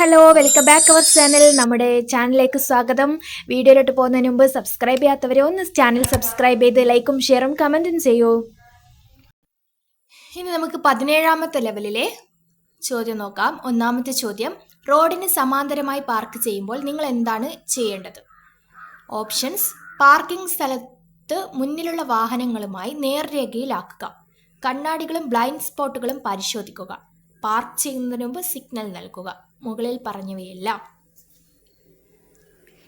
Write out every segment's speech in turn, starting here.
Hello, welcome back our channel. നമ്മുടെ ചാനലിലേക്ക് സ്വാഗതം. വീഡിയോയിലോട്ട് പോകുന്നതിന് മുമ്പ് സബ്സ്ക്രൈബ് ചെയ്യാത്തവരെ ഒന്ന് ചാനൽ സബ്സ്ക്രൈബ് ചെയ്ത് ലൈക്കും ഷെയറും കമൻറ്റും ചെയ്യൂ. ഇനി നമുക്ക് 17ാമത്തെ ലെവലിലെ ചോദ്യം നോക്കാം. ഒന്നാമത്തെ ചോദ്യം, റോഡിന് സമാന്തരമായി പാർക്ക് ചെയ്യുമ്പോൾ നിങ്ങൾ എന്താണ് ചെയ്യേണ്ടത്? ഓപ്ഷൻസ്: പാർക്കിംഗ് സ്ഥലത്ത് മുന്നിലുള്ള വാഹനങ്ങളുമായി നേർരേഖയിലാക്കുക, കണ്ണാടികളും ബ്ലൈൻഡ് സ്പോട്ടുകളും പരിശോധിക്കുക, പാർക്ക് ചെയ്യുന്നതിന് മുമ്പ് സിഗ്നൽ നൽകുക. മുകളിൽ പറഞ്ഞവയെല്ലാം.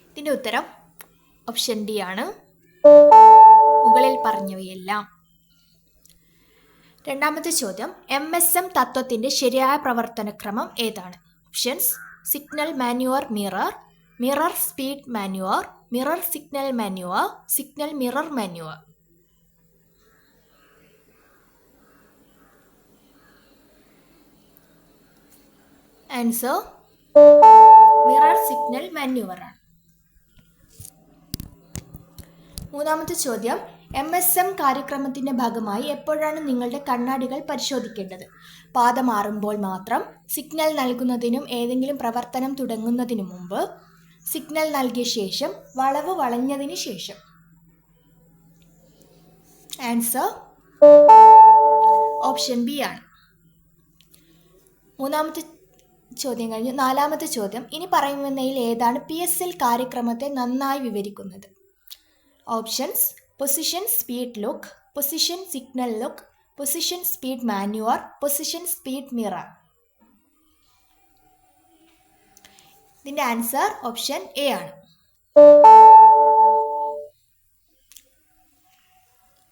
ഇതിൻ്റെ ഉത്തരം ഓപ്ഷൻ ഡി ആണ്, മുകളിൽ പറഞ്ഞവയെല്ലാം. രണ്ടാമത്തെ ചോദ്യം, MSM തത്വത്തിന്റെ ശരിയായ പ്രവർത്തനക്രമം ഏതാണ്? Options: signal manoeuvre mirror, mirror speed manoeuvre, mirror signal manoeuvre, signal mirror manoeuvre. Answer mirror signal manoeuvre ആണ്. മൂന്നാമത്തെ ചോദ്യം, MSM കാര്യക്രമത്തിന്റെ ഭാഗമായി എപ്പോഴാണ് നിങ്ങളുടെ കണ്ണാടികൾ പരിശോധിക്കേണ്ടത്? പാത മാറുമ്പോൾ മാത്രം, സിഗ്നൽ നൽകുന്നതിനും ഏതെങ്കിലും പ്രവർത്തനം തുടങ്ങുന്നതിനു മുമ്പ്, സിഗ്നൽ നൽകിയ ശേഷം, വളവ് വളഞ്ഞതിന് ശേഷം. ആൻസർ ഓപ്ഷൻ ബി ആണ്. മൂന്നാമത്തെ ചോദ്യം കഴിഞ്ഞു. നാലാമത്തെ ചോദ്യം, ഇനി പറയുന്നതിൽ ഏതാണ് PSL കാര്യക്രമത്തെ നന്നായി വിവരിക്കുന്നത്? Options: position speed look, position signal look, position speed manoeuvre, position speed mirror. ഇതിന്റെ ആൻസർ ഓപ്ഷൻ എ ആണ്.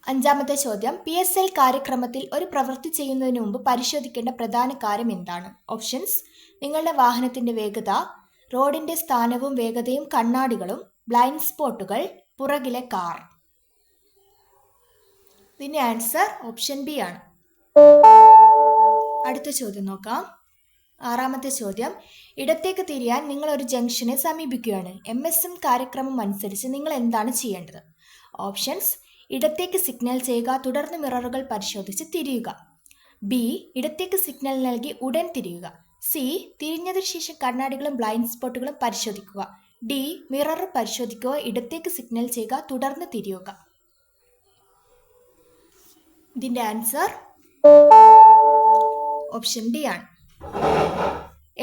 അഞ്ചാമത്തെ ചോദ്യം, PSL കാര്യക്രമത്തിൽ ഒരു പ്രവൃത്തി ചെയ്യുന്നതിന് മുമ്പ് പരിശോധിക്കേണ്ട പ്രധാന കാര്യം എന്താണ്? ഓപ്ഷൻസ്: നിങ്ങളുടെ വാഹനത്തിന്റെ വേഗത, റോഡിന്റെ സ്ഥാനവും വേഗതയും, കണ്ണാടികളും, ബ്ലൈൻഡ് സ്പോട്ടുകൾ, പുറകിലെ കാർ. ഇതിന്റെ ആൻസർ ഓപ്ഷൻ ബി ആണ്. അടുത്ത ചോദ്യം നോക്കാം. ആറാമത്തെ ചോദ്യം, ഇടത്തേക്ക് തിരിയാൻ നിങ്ങൾ ഒരു ജംഗ്ഷനെ സമീപിക്കുകയാണ്. MSM കാര്യക്രമം അനുസരിച്ച് നിങ്ങൾ എന്താണ് ചെയ്യേണ്ടത്? ഓപ്ഷൻസ്: ഇടത്തേക്ക് സിഗ്നൽ ചെയ്യുക, തുടർന്ന് മിററുകൾ പരിശോധിച്ച് തിരിയുക. ബി, ഇടത്തേക്ക് സിഗ്നൽ നൽകി ഉടൻ തിരിയുക. സി, തിരിഞ്ഞതിനു ശേഷം കണ്ണാടികളും ബ്ലൈൻഡ് സ്പോട്ടുകളും പരിശോധിക്കുക. ഡി, മിറർ പരിശോധിക്കുക, ഇടത്തേക്ക് സിഗ്നൽ ചെയ്യുക, തുടർന്ന് തിരിയുക. ഇതിന്റെ ആൻസർ ഓപ്ഷൻ ഡി ആണ്.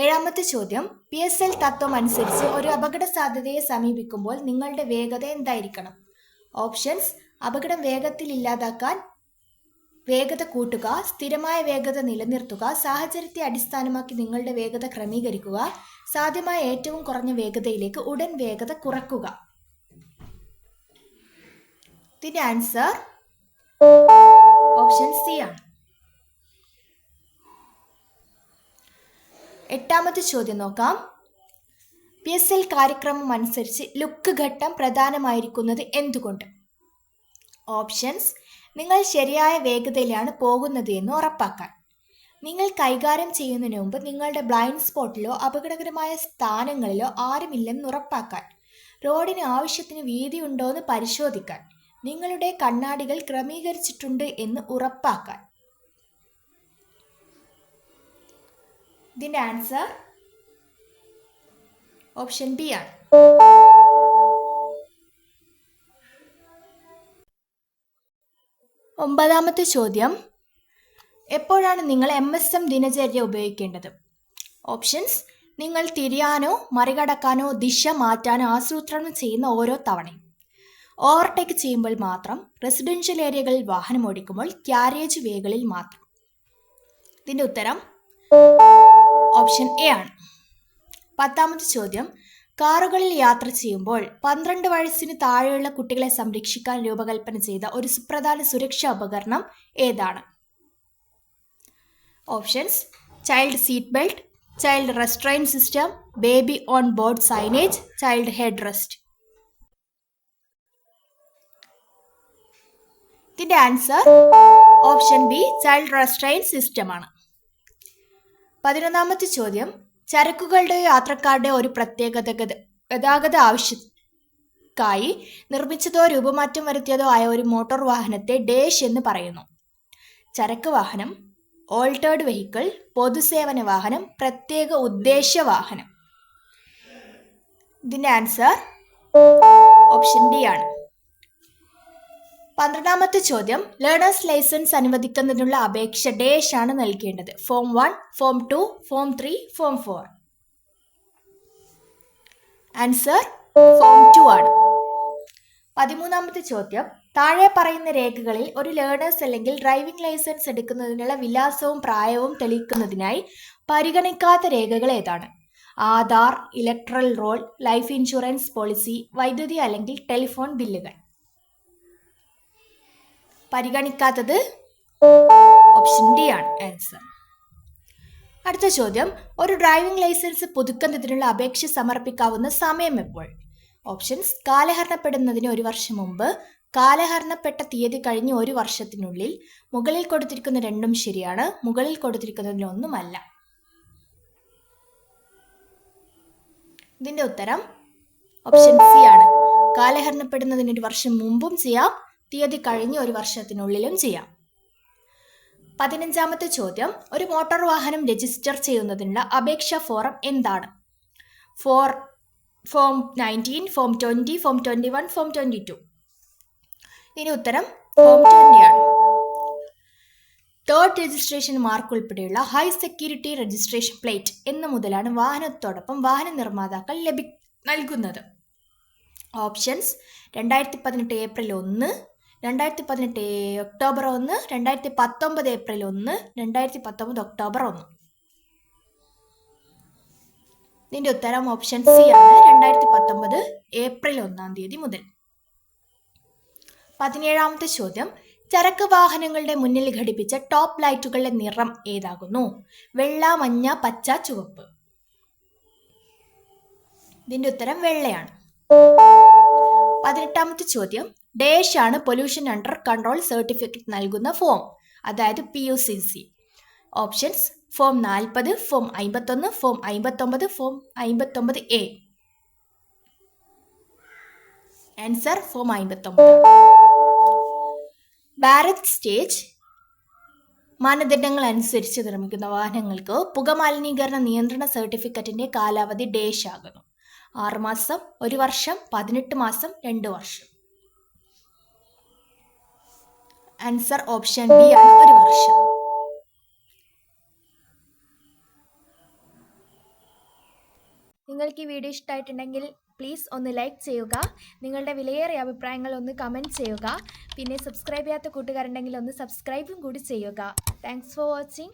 ഏഴാമത്തെ ചോദ്യം, PSL തത്വം അനുസരിച്ച് ഒരു അപകട സാധ്യതയെ സമീപിക്കുമ്പോൾ നിങ്ങളുടെ വേഗത എന്തായിരിക്കണം? ഓപ്ഷൻസ്: അപകടം വേഗത്തിൽ ഇല്ലാതാക്കാൻ വേഗത കൂട്ടുക, സ്ഥിരമായ വേഗത നിലനിർത്തുക, സാഹചര്യത്തെ അടിസ്ഥാനമാക്കി നിങ്ങളുടെ വേഗത ക്രമീകരിക്കുക, സാധ്യമായ ഏറ്റവും കുറഞ്ഞ വേഗതയിലേക്ക് ഉടൻ വേഗത കുറക്കുക. ഇതിന്റെ ആൻസർ ഓപ്ഷൻ സി ആണ്. എട്ടാമത്തെ ചോദ്യം നോക്കാം. PSL കാര്യക്രമം അനുസരിച്ച് ലുക്ക് ഘട്ടം പ്രധാനമായിരിക്കുന്നത് എന്തുകൊണ്ട്? ഓപ്ഷൻസ്: നിങ്ങൾ ശരിയായ വേഗതയിലാണ് പോകുന്നത് എന്ന് ഉറപ്പാക്കാൻ, നിങ്ങൾ കൈകാര്യം ചെയ്യുന്നതിന് മുമ്പ് നിങ്ങളുടെ ബ്ലൈൻഡ് സ്പോട്ടിലോ അപകടകരമായ സ്ഥാനങ്ങളിലോ ആരുമില്ലെന്ന് ഉറപ്പാക്കാൻ, റോഡിന് ആവശ്യത്തിന് വീതി ഉണ്ടോ എന്ന് പരിശോധിക്കാൻ, നിങ്ങളുടെ കണ്ണാടികൾ ക്രമീകരിച്ചിട്ടുണ്ട് എന്ന് ഉറപ്പാക്കാൻ. ഇതിന്റെ ആൻസർ ഓപ്ഷൻ ബി ആണ്. ഒമ്പതാമത്തെ ചോദ്യം, എപ്പോഴാണ് നിങ്ങൾ MSM ദിനചര്യ ഉപയോഗിക്കേണ്ടത്? ഓപ്ഷൻസ്: നിങ്ങൾ തിരിയാനോ മറികടക്കാനോ ദിശ മാറ്റാനോ ആസൂത്രണം ചെയ്യുന്ന ഓരോ തവണയും, ഓവർടേക്ക് ചെയ്യുമ്പോൾ മാത്രം, റെസിഡൻഷ്യൽ ഏരിയകളിൽ വാഹനം ഓടിക്കുമ്പോൾ, ക്യാരേജ് വേകളിൽ മാത്രം. ഇതിന്റെ ഉത്തരം ഓപ്ഷൻ എ ആണ്. പത്താമത്തെ ചോദ്യം, കാറുകളിൽ യാത്ര ചെയ്യുമ്പോൾ 12 വയസ്സിന് താഴെയുള്ള കുട്ടികളെ സംരക്ഷിക്കാൻ രൂപകൽപ്പന ചെയ്ത ഒരു സുപ്രധാന സുരക്ഷാ ഉപകരണം ഏതാണ്? Options: child seat belt, child restraint system, baby on board signage, child head rest. ഇതിന്റെ answer option B, child restraint system ആണ്. 11ാമത്തെ ചോദ്യം, ചരക്കുകളുടെയോ യാത്രക്കാരുടെയോ ഒരു പ്രത്യേക ഗതാഗത ആവശ്യക്കായി നിർമ്മിച്ചതോ രൂപമാറ്റം വരുത്തിയതോ ആയ ഒരു മോട്ടോർ വാഹനത്തെ ഡേഷ് എന്ന് പറയുന്നു? ചരക്ക് വാഹനം, ഓൾട്ടേർഡ് വെഹിക്കിൾ, പൊതുസേവന വാഹനം, പ്രത്യേക ഉദ്ദേശ വാഹനം. ഇതിൻ്റെ ആൻസർ ഓപ്ഷൻ ഡി ആണ്. 12ാമത്തെ ചോദ്യം, ലേണേഴ്സ് ലൈസൻസ് അനുവദിക്കുന്നതിനുള്ള അപേക്ഷ ഡേഷ് ആണ് നൽകേണ്ടത്. Form 1, form 2, form 3, form 4. Answer form 2 ആണ്. 13ാമത്തെ ചോദ്യം, താഴെ പറയുന്ന രേഖകളിൽ ഒരു ലേണേഴ്സ് അല്ലെങ്കിൽ ഡ്രൈവിംഗ് ലൈസൻസ് എടുക്കുന്നതിനുള്ള വിലാസവും പ്രായവും തെളിയിക്കുന്നതിനായി പരിഗണിക്കാത്ത രേഖകൾ ഏതാണ്? Aadhaar, electoral roll, life insurance policy, വൈദ്യുതി അല്ലെങ്കിൽ ടെലിഫോൺ ബില്ലുകൾ. പരിഗണിക്കാത്തത് ഓപ്ഷൻ ഡി ആണ് ആൻസർ. അടുത്ത ചോദ്യം, ഒരു ഡ്രൈവിംഗ് ലൈസൻസ് പുതുക്കുന്നതിനുള്ള അപേക്ഷ സമർപ്പിക്കാവുന്ന സമയം എപ്പോൾ? ഓപ്ഷൻസ്: കാലഹരണപ്പെടുന്നതിന് 1 വർഷം മുമ്പ്, കാലഹരണപ്പെട്ട തീയതി കഴിഞ്ഞ് 1 വർഷത്തിനുള്ളിൽ, മുകളിൽ കൊടുത്തിരിക്കുന്ന രണ്ടും ശരിയാണ്, മുകളിൽ കൊടുത്തിരിക്കുന്നതിലൊന്നുമല്ല. ഇതിന്റെ ഉത്തരം ഓപ്ഷൻ സി ആണ്. കാലഹരണപ്പെടുന്നതിന് 1 വർഷം മുമ്പും ചെയ്യാം, തീയതി കഴിഞ്ഞ് 1 വർഷത്തിനുള്ളിലും ചെയ്യാം. 15ാമത്തെ ചോദ്യം, ഒരു മോട്ടോർ വാഹനം രജിസ്റ്റർ ചെയ്യുന്നതിനുള്ള അപേക്ഷാ ഫോറം എന്താണ്? Form 19, form 20, form 21, form 22. ഇതിന് ഉത്തരം ഫോം 20 ആണ്. തേർഡ് രജിസ്ട്രേഷൻ മാർക്ക് ഉൾപ്പെടെയുള്ള ഹൈ സെക്യൂരിറ്റി രജിസ്ട്രേഷൻ പ്ലേറ്റ് എന്ന് മുതലാണ് വാഹനത്തോടൊപ്പം വാഹന നിർമ്മാതാക്കൾ നൽകുന്നത്. Options: 2018 April 1, 2018 October 1, 2019 April 1, 2019 October 1. ഇതിന്റെ ഉത്തരം ഓപ്ഷൻ സി ആണ്. 2019 ഏപ്രിൽ 1-ാം തീയതി മുതൽ. 17ാമത്തെ ചോദ്യം, ചരക്ക് വാഹനങ്ങളുടെ മുന്നിൽ ഘടിപ്പിച്ച ടോപ്പ് ലൈറ്റുകളുടെ നിറം ഏതാകുന്നു? വെള്ള, മഞ്ഞ, പച്ച, ചുവപ്പ്. ഇതിന്റെ ഉത്തരം വെള്ളയാണ്. 18ാമത്തെ ചോദ്യം, ഡേഷ് ആണ് പൊല്യൂഷൻ അണ്ടർ കൺട്രോൾ സർട്ടിഫിക്കറ്റ് നൽകുന്ന ഫോം, അതായത് PUCC. Options: form 40, form 51, form 59, form 59A. Answer form 59. Bharat stage മാനദണ്ഡങ്ങൾ അനുസരിച്ച് നിർമ്മിക്കുന്ന വാഹനങ്ങൾക്ക് പുകമലിനീകരണ നിയന്ത്രണ സർട്ടിഫിക്കറ്റിന്റെ കാലാവധി ഡേഷ് ആകുന്നു. 6 മാസം, 1 വർഷം, 18 മാസം, 2 വർഷം. ആൻസർ ഓപ്ഷൻ ബി ആണ്, 1 വർഷം. നിങ്ങൾക്ക് ഈ വീഡിയോ ഇഷ്ടമായിട്ടുണ്ടെങ്കിൽ പ്ലീസ് ഒന്ന് ലൈക്ക് ചെയ്യുക. നിങ്ങളുടെ വിലയേറിയ അഭിപ്രായങ്ങൾ ഒന്ന് കമൻറ്റ് ചെയ്യുക. പിന്നെ സബ്സ്ക്രൈബ് ചെയ്യാത്ത കൂട്ടുകാരുണ്ടെങ്കിൽ ഒന്ന് സബ്സ്ക്രൈബും കൂടി ചെയ്യുക. Thanks for watching.